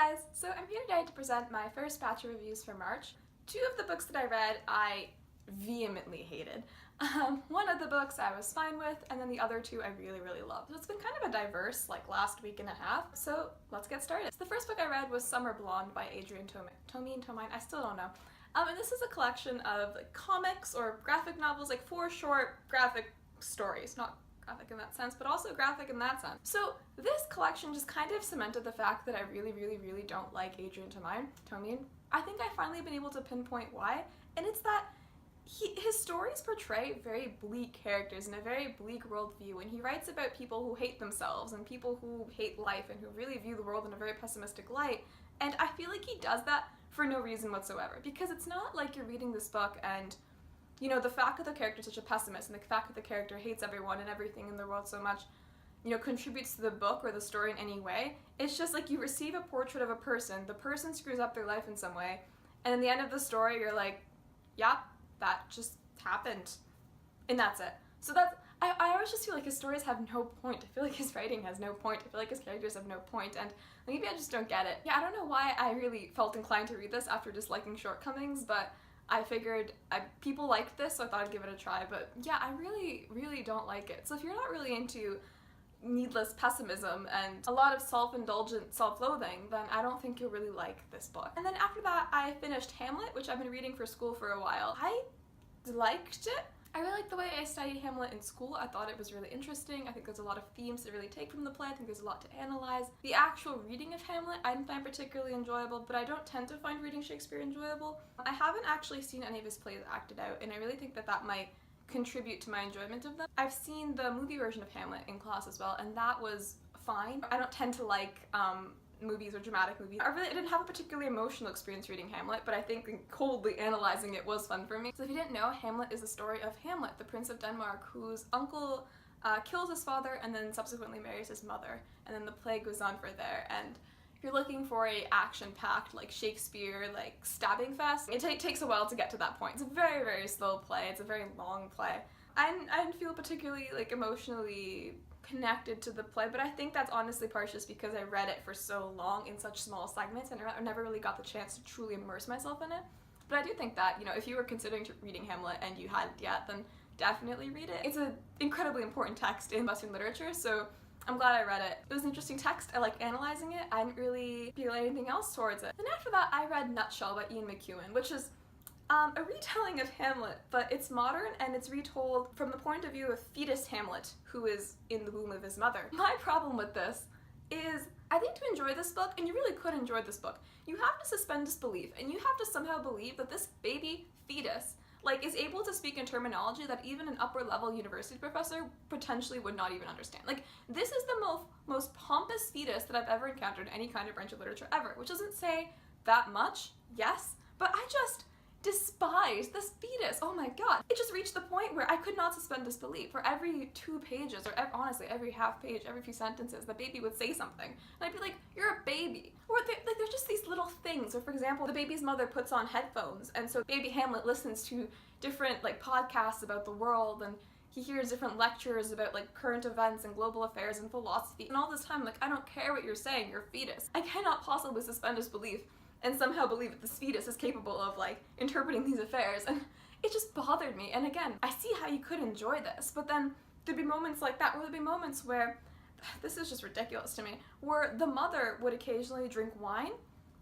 guys! So I'm here today to present my first batch of reviews for March. Two of the books that I read I vehemently hated. One of the books I was fine with, and then the other two I really loved. So it's been kind of a diverse last week and a half, so let's get started. So the first book I read was Summer Blonde by Adrienne Tomine, I still don't know. And this is a collection of comics or graphic novels, 4 short graphic stories, not graphic in that sense, but also graphic in that sense. So this collection just kind of cemented the fact that I really don't like Adrienne Tomine. I think I've finally been able to pinpoint why, and it's that his stories portray very bleak characters and a very bleak worldview, and he writes about people who hate themselves and people who hate life and who really view the world in a very pessimistic light, and I feel like he does that for no reason whatsoever, because it's not like you're reading this book and the fact that the character is such a pessimist and the fact that the character hates everyone and everything in the world so much, contributes to the book or the story in any way. It's just you receive a portrait of a person, the person screws up their life in some way, and in the end of the story you're like, yep, that just happened. And that's it. So I always just feel like his stories have no point. I feel like his writing has no point. I feel like his characters have no point, and maybe I just don't get it. Yeah, I don't know why I really felt inclined to read this after disliking shortcomings, but I figured people liked this, so I thought I'd give it a try. But yeah, I really don't like it. So if you're not really into needless pessimism and a lot of self-indulgent self-loathing, then I don't think you'll really like this book. And then after that, I finished Hamlet, which I've been reading for school for a while. I liked it. I really liked the way I studied Hamlet in school. I thought it was really interesting. I think there's a lot of themes to really take from the play. I think there's a lot to analyze. The actual reading of Hamlet I didn't find particularly enjoyable, but I don't tend to find reading Shakespeare enjoyable. I haven't actually seen any of his plays acted out, and I really think that might contribute to my enjoyment of them. I've seen the movie version of Hamlet in class as well, and that was fine. I don't tend to like movies or dramatic movies. I didn't have a particularly emotional experience reading Hamlet, but I think coldly analyzing it was fun for me. So if you didn't know, Hamlet is the story of Hamlet, the Prince of Denmark, whose uncle kills his father and then subsequently marries his mother, and then the play goes on for there. And if you're looking for a action-packed, Shakespeare, stabbing fest, it takes a while to get to that point. It's a very slow play. It's a very long play. I didn't feel particularly emotionally connected to the play, but I think that's honestly partially just because I read it for so long in such small segments and I never really got the chance to truly immerse myself in it. But I do think that, if you were considering reading Hamlet and you hadn't yet, then definitely read it. It's an incredibly important text in Western literature, so I'm glad I read it. It was an interesting text. I liked analyzing it. I didn't really feel anything else towards it. Then after that, I read Nutshell by Ian McEwan, which is a retelling of Hamlet, but it's modern and it's retold from the point of view of fetus Hamlet, who is in the womb of his mother. My problem with this is, I think to enjoy this book, and you really could enjoy this book, you have to suspend disbelief, and you have to somehow believe that this baby fetus is able to speak in terminology that even an upper level university professor potentially would not even understand. This is the most pompous fetus that I've ever encountered in any kind of branch of literature ever, which doesn't say that much, yes, but I just despise this fetus. Oh my god. It just reached the point where I could not suspend disbelief. For every 2 pages, or honestly every half page, every few sentences, the baby would say something. And I'd be like, you're a baby. Or there's just these little things. Or for example, the baby's mother puts on headphones, and so baby Hamlet listens to different podcasts about the world, and he hears different lectures about current events and global affairs and philosophy. And all this time, I don't care what you're saying, you're a fetus. I cannot possibly suspend disbelief and somehow believe that this fetus is capable of interpreting these affairs, and it just bothered me. And again, I see how you could enjoy this, but then there'd be moments like that, or there'd be moments where, this is just ridiculous to me, where the mother would occasionally drink wine,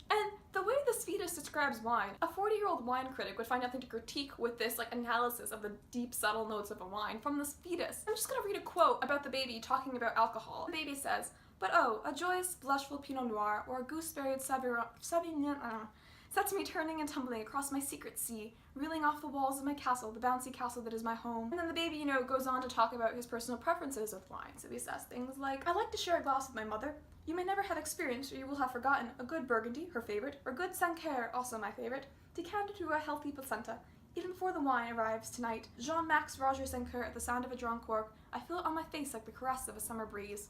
and the way this fetus describes wine, a 40-year-old wine critic would find nothing to critique with this analysis of the deep, subtle notes of a wine from this fetus. I'm just gonna read a quote about the baby talking about alcohol. The baby says, "But oh, a joyous, blushful Pinot Noir or a gooseberried Sauvignon sets me turning and tumbling across my secret sea, reeling off the walls of my castle, the bouncy castle that is my home." And then the baby, goes on to talk about his personal preferences with wine. So he says things like, "I like to share a glass with my mother. You may never have experienced, or you will have forgotten, a good Burgundy, her favorite, or good Sancerre, also my favorite, decanted to a healthy placenta. Even before the wine arrives tonight, Jean-Max Roger Sancerre at the sound of a drawn cork, I feel it on my face like the caress of a summer breeze."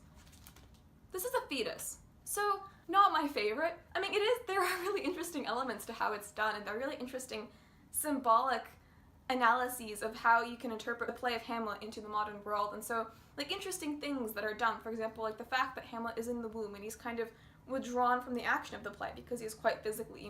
This is a fetus, so not my favorite. I mean, there are really interesting elements to how it's done, and there are really interesting symbolic analyses of how you can interpret the play of Hamlet into the modern world, and so interesting things that are done. For example, the fact that Hamlet is in the womb and he's kind of withdrawn from the action of the play because he's quite physically,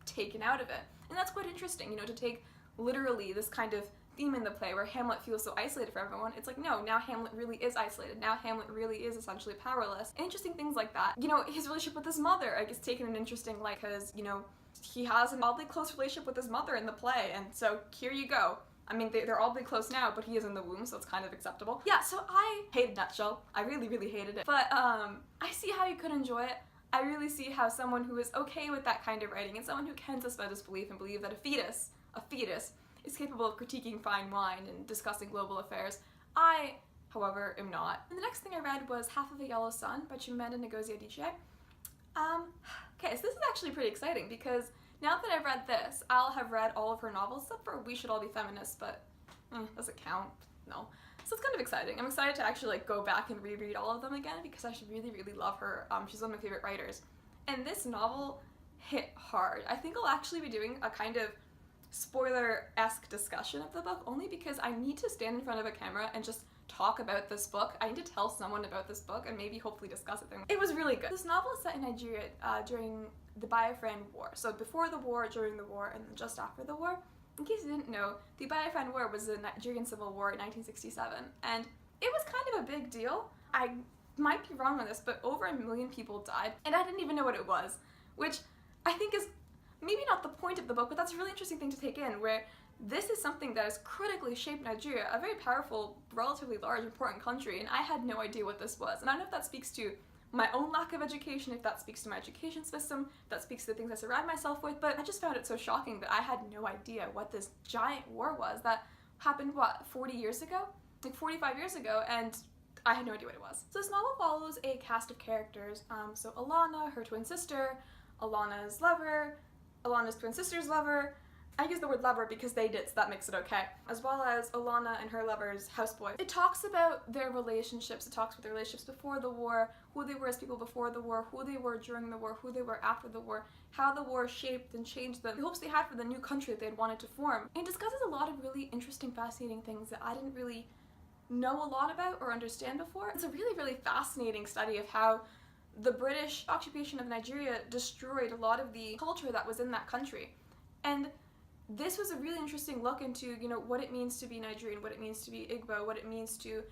taken out of it. And that's quite interesting, to take literally this kind of theme in the play where Hamlet feels so isolated from everyone. It's like, no, now Hamlet really is isolated. Now Hamlet really is essentially powerless. And interesting things like that. His relationship with his mother, I guess, taken an interesting light because, he has an oddly close relationship with his mother in the play, and so here you go. I mean, they're oddly close now, but he is in the womb, so it's kind of acceptable. Yeah, so I hated Nutshell. I really, really hated it. But I see how you could enjoy it. I really see how someone who is okay with that kind of writing and someone who can suspend disbelief and believe that a fetus, is capable of critiquing fine wine and discussing global affairs. I, however, am not. And the next thing I read was Half of a Yellow Sun by Chimamanda Ngozi Adichie. Okay, so this is actually pretty exciting because now that I've read this, I'll have read all of her novels, except for We Should All Be Feminists, but does it count? No. So it's kind of exciting. I'm excited to actually go back and reread all of them again because I should really, really love her. She's one of my favorite writers. And this novel hit hard. I think I'll actually be doing a kind of spoiler-esque discussion of the book only because I need to stand in front of a camera and just talk about this book. I need to tell someone about this book and maybe hopefully discuss it. It was really good. This novel is set in Nigeria during the Biafran War. So before the war, during the war, and then just after the war. In case you didn't know, the Biafran War was the Nigerian Civil War in 1967, and it was kind of a big deal. I might be wrong on this, but over 1 million people died, and I didn't even know what it was, which I think is maybe not the point of the book, but that's a really interesting thing to take in, where this is something that has critically shaped Nigeria, a very powerful, relatively large, important country, and I had no idea what this was. And I don't know if that speaks to my own lack of education, if that speaks to my education system, if that speaks to the things I surround myself with, but I just found it so shocking that I had no idea what this giant war was that happened, 40 years ago? Like 45 years ago, and I had no idea what it was. So this novel follows a cast of characters, so Alana, her twin sister, Alana's lover, Alana's twin sister's lover. I use the word lover because they did, so that makes it okay. As well as Alana and her lover's houseboy. It talks about their relationships. It talks about their relationships before the war, who they were as people before the war, who they were during the war, who they were after the war, how the war shaped and changed them, the hopes they had for the new country that they had wanted to form. And it discusses a lot of really interesting, fascinating things that I didn't really know a lot about or understand before. It's a really, really fascinating study of how the British occupation of Nigeria destroyed a lot of the culture that was in that country. And this was a really interesting look into, what it means to be Nigerian, what it means to be Igbo, what it means to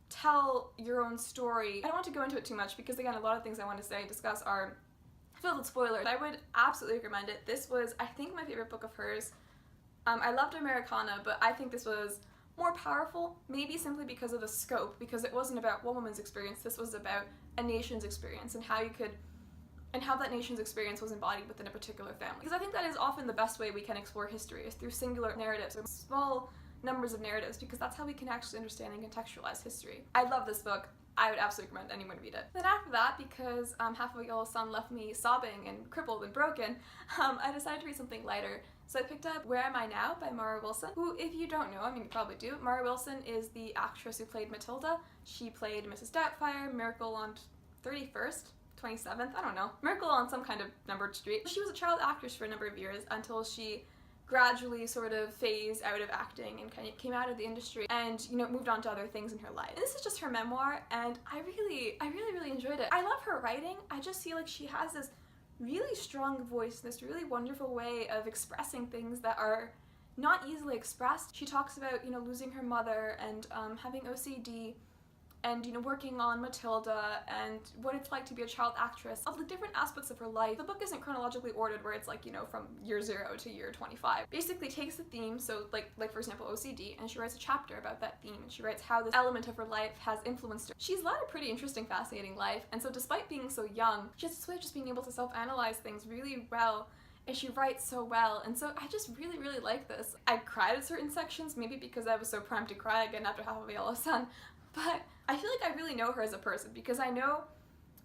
tell your own story. I don't want to go into it too much because, again, a lot of things I want to say and discuss are filled with spoilers. I would absolutely recommend it. This was, I think, my favorite book of hers. I loved Americana, but I think this was more powerful, maybe simply because of the scope, because it wasn't about one woman's experience, this was about a nation's experience and how that nation's experience was embodied within a particular family. Because I think that is often the best way we can explore history, is through singular narratives, or small numbers of narratives, because that's how we can actually understand and contextualize history. I love this book. I would absolutely recommend anyone read it. Then after that, because Half of a Yellow Sun left me sobbing and crippled and broken, I decided to read something lighter. So I picked up Where Am I Now by Mara Wilson, who, if you don't know, I mean you probably do, Mara Wilson is the actress who played Matilda. She played Mrs. Doubtfire, Miracle on 31st, 27th, I don't know, Miracle on some kind of numbered street. She was a child actress for a number of years until she gradually sort of phased out of acting and kind of came out of the industry and, moved on to other things in her life. And this is just her memoir, and I really enjoyed it. I love her writing. I just feel like she has this really strong voice, this really wonderful way of expressing things that are not easily expressed. She talks about, losing her mother and having OCD and, working on Matilda and what it's like to be a child actress, of the different aspects of her life. The book isn't chronologically ordered where it's like, from year 0 to year 25. Basically takes the theme, so like for example OCD, and she writes a chapter about that theme, and she writes how this element of her life has influenced her. She's led a pretty interesting, fascinating life, and so despite being so young, she has this way of just being able to self-analyze things really well, and she writes so well, and so I just really like this. I cried at certain sections, maybe because I was so primed to cry again after Half of a Yellow Sun, but I feel like I really know her as a person because I know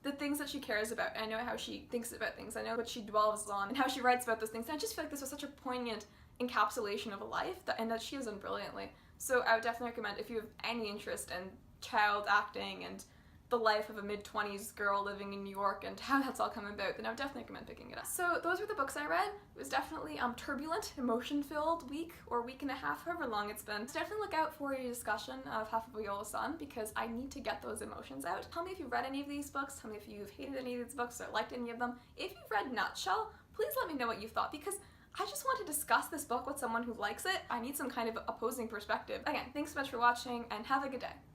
the things that she cares about, and I know how she thinks about things, I know what she dwells on and how she writes about those things, and I just feel like this was such a poignant encapsulation of a life and that she has done brilliantly. So I would definitely recommend, if you have any interest in child acting and the life of a mid-20s girl living in New York and how that's all come about, then I would definitely recommend picking it up. So those were the books I read. It was definitely turbulent, emotion-filled week or week and a half, however long it's been. So definitely look out for a discussion of Half of Viola Sun because I need to get those emotions out. Tell me if you've read any of these books, tell me if you've hated any of these books or liked any of them. If you've read Nutshell, please let me know what you thought because I just want to discuss this book with someone who likes it. I need some kind of opposing perspective. Again, thanks so much for watching and have a good day.